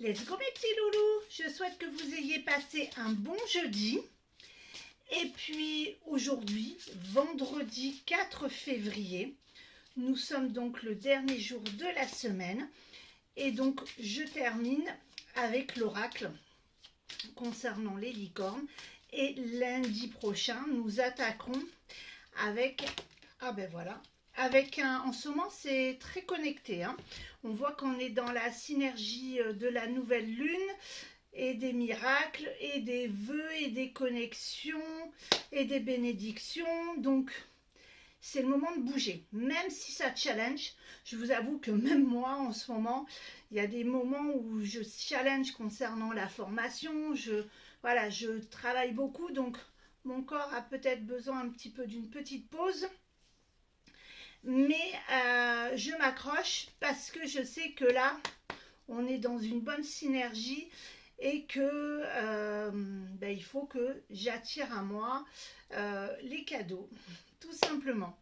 Let's go mes petits loulous. Je souhaite que vous ayez passé un bon jeudi. Et puis aujourd'hui, vendredi 4 février, nous sommes donc le dernier jour de la semaine. Et donc je termine avec l'oracle concernant les licornes. Et lundi prochain, nous attaquerons avec, en ce moment c'est très connecté, hein. On voit qu'on est dans la synergie de la nouvelle lune et des miracles et des vœux et des connexions et des bénédictions. Donc c'est le moment de bouger, même si ça challenge. Je vous avoue que même moi en ce moment, il y a des moments où je challenge concernant la formation. Je travaille beaucoup, donc mon corps a peut-être besoin un petit peu d'une petite pause. Mais je m'accroche parce que je sais que là, on est dans une bonne synergie et que il faut que j'attire à moi les cadeaux, tout simplement.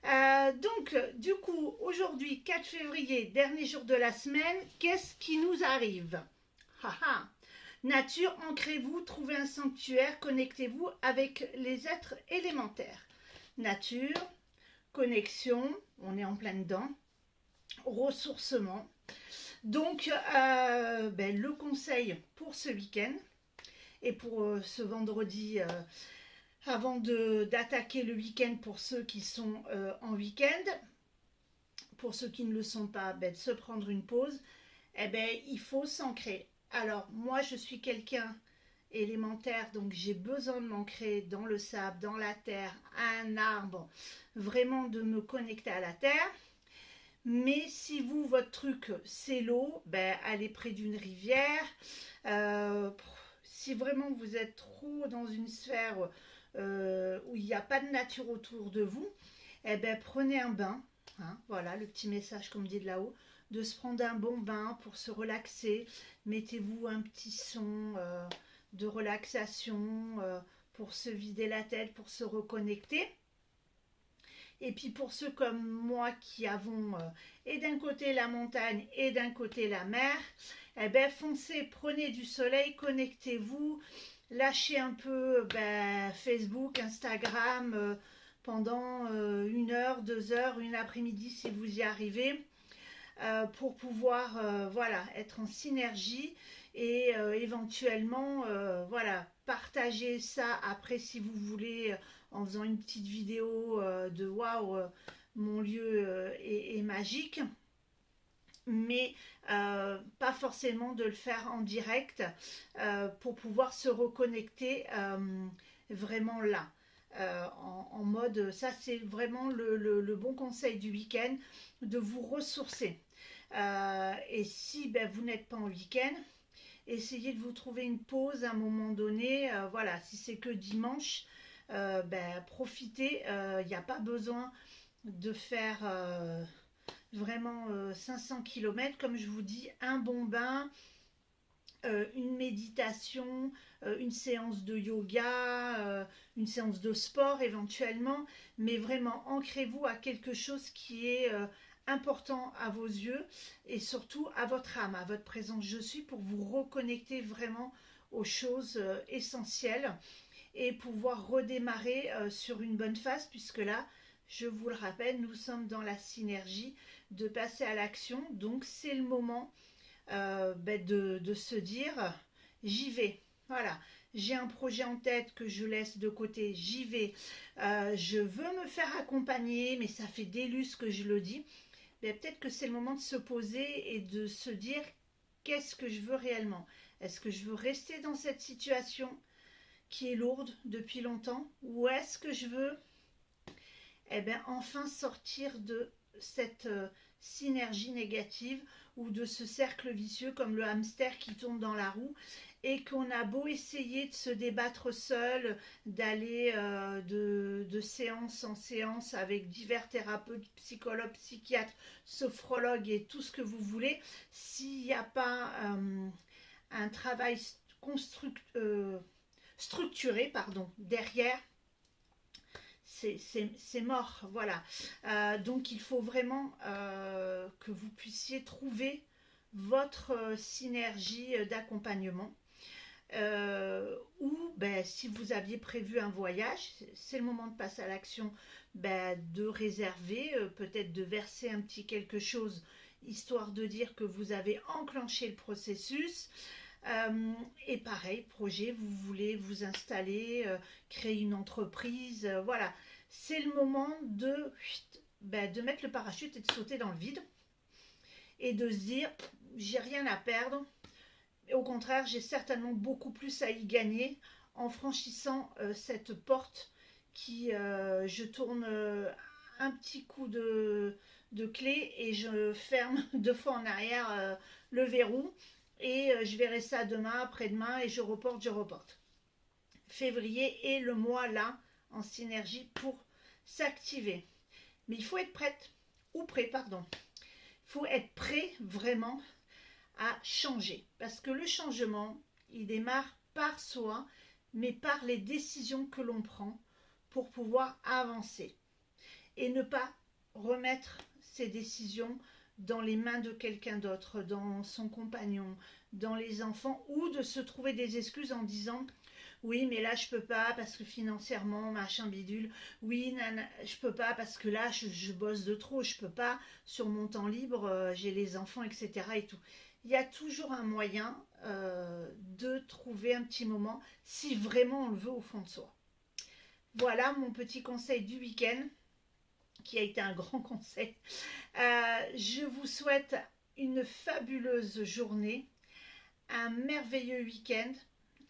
Donc, du coup, aujourd'hui, 4 février, dernier jour de la semaine, qu'est-ce qui nous arrive? Haha. Nature, ancrez-vous, trouvez un sanctuaire, connectez-vous avec les êtres élémentaires. Nature, connexion, on est en plein dedans, ressourcement. Donc, le conseil pour ce week-end et pour ce vendredi, avant d'attaquer le week-end pour ceux qui sont en week-end, pour ceux qui ne le sont pas, de se prendre une pause, il faut s'ancrer. Alors, moi, je suis quelqu'un élémentaire, donc j'ai besoin de m'ancrer dans le sable, dans la terre, à un arbre, vraiment de me connecter à la terre. Mais si vous, votre truc, c'est l'eau, allez près d'une rivière. Si vraiment vous êtes trop dans une sphère où il n'y a pas de nature autour de vous, prenez un bain. Hein, voilà le petit message qu'on me dit de là-haut, de se prendre un bon bain pour se relaxer. Mettez-vous un petit son de relaxation pour se vider la tête, pour se reconnecter. Et puis pour ceux comme moi qui avons et d'un côté la montagne et d'un côté la mer, foncez, prenez du soleil, connectez-vous, lâchez un peu Facebook, Instagram pendant 1 heure, 2 heures, une après-midi si vous y arrivez, pour pouvoir être en synergie et éventuellement partager ça après si vous voulez en faisant une petite vidéo de waouh, mon lieu est magique, mais pas forcément de le faire en direct pour pouvoir se reconnecter vraiment là. En mode, ça c'est vraiment le bon conseil du week-end, de vous ressourcer. Et si vous n'êtes pas en week-end, essayez de vous trouver une pause à un moment donné. Si c'est que dimanche, profitez. Il n'y a pas besoin de faire vraiment 500 km. Comme je vous dis, un bon bain, une méditation, une séance de yoga, une séance de sport éventuellement, mais vraiment ancrez-vous à quelque chose qui est important à vos yeux et surtout à votre âme, à votre présence je suis, pour vous reconnecter vraiment aux choses essentielles et pouvoir redémarrer sur une bonne phase, puisque là, je vous le rappelle, nous sommes dans la synergie de passer à l'action. Donc c'est le moment de se dire j'y vais. Voilà, j'ai un projet en tête que je laisse de côté, j'y vais. Je veux me faire accompagner, mais ça fait des lustres que je le dis. Peut-être que c'est le moment de se poser et de se dire qu'est-ce que je veux réellement. Est-ce que je veux rester dans cette situation qui est lourde depuis longtemps, ou est-ce que je veux enfin sortir de cette synergie négative ou de ce cercle vicieux comme le hamster qui tourne dans la roue et qu'on a beau essayer de se débattre seul, d'aller de séance en séance avec divers thérapeutes, psychologues, psychiatres, sophrologues et tout ce que vous voulez, s'il n'y a pas un travail structuré derrière, c'est mort, voilà. Donc il faut vraiment que vous puissiez trouver votre synergie d'accompagnement. Ou ben, si vous aviez prévu un voyage, c'est le moment de passer à l'action, ben, de réserver, peut-être de verser un petit quelque chose, histoire de dire que vous avez enclenché le processus. Et pareil, projet, vous voulez vous installer, créer une entreprise, voilà. C'est le moment ben, de mettre le parachute et de sauter dans le vide et de se dire, j'ai rien à perdre. Au contraire, j'ai certainement beaucoup plus à y gagner en franchissant cette porte qui, je tourne un petit coup de clé et je ferme deux fois en arrière le verrou et je verrai ça demain, après-demain et je reporte, je reporte. Février est le mois là en synergie pour s'activer. Mais il faut être prête, ou prêt, pardon. Il faut être prêt vraiment à changer. Parce que le changement, il démarre par soi, mais par les décisions que l'on prend pour pouvoir avancer. Et ne pas remettre ces décisions dans les mains de quelqu'un d'autre, dans son compagnon, dans les enfants, ou de se trouver des excuses en disant oui mais là je peux pas parce que financièrement machin bidule, oui nana, je peux pas parce que là je bosse de trop, je peux pas sur mon temps libre, j'ai les enfants etc et tout. Il y a toujours un moyen de trouver un petit moment si vraiment on le veut au fond de soi. Voilà mon petit conseil du week-end qui a été un grand conseil. Je vous souhaite une fabuleuse journée, un merveilleux week-end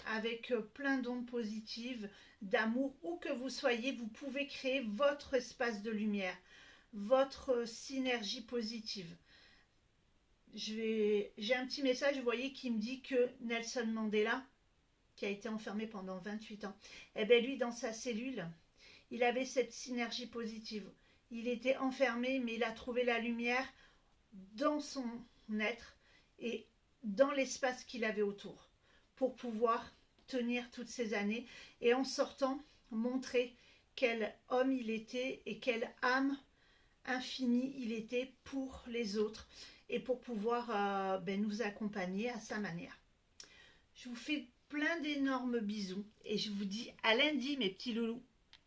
avec plein d'ondes positives, d'amour. Où que vous soyez, vous pouvez créer votre espace de lumière, votre synergie positive. J'ai un petit message, vous voyez, qui me dit que Nelson Mandela, qui a été enfermé pendant 28 ans, eh bien lui, dans sa cellule, il avait cette synergie positive. Il était enfermé, mais il a trouvé la lumière dans son être et dans l'espace qu'il avait autour pour pouvoir tenir toutes ces années et en sortant montrer quel homme il était et quelle âme infinie il était pour les autres et pour pouvoir nous accompagner à sa manière. Je vous fais plein d'énormes bisous et je vous dis à lundi mes petits loulous.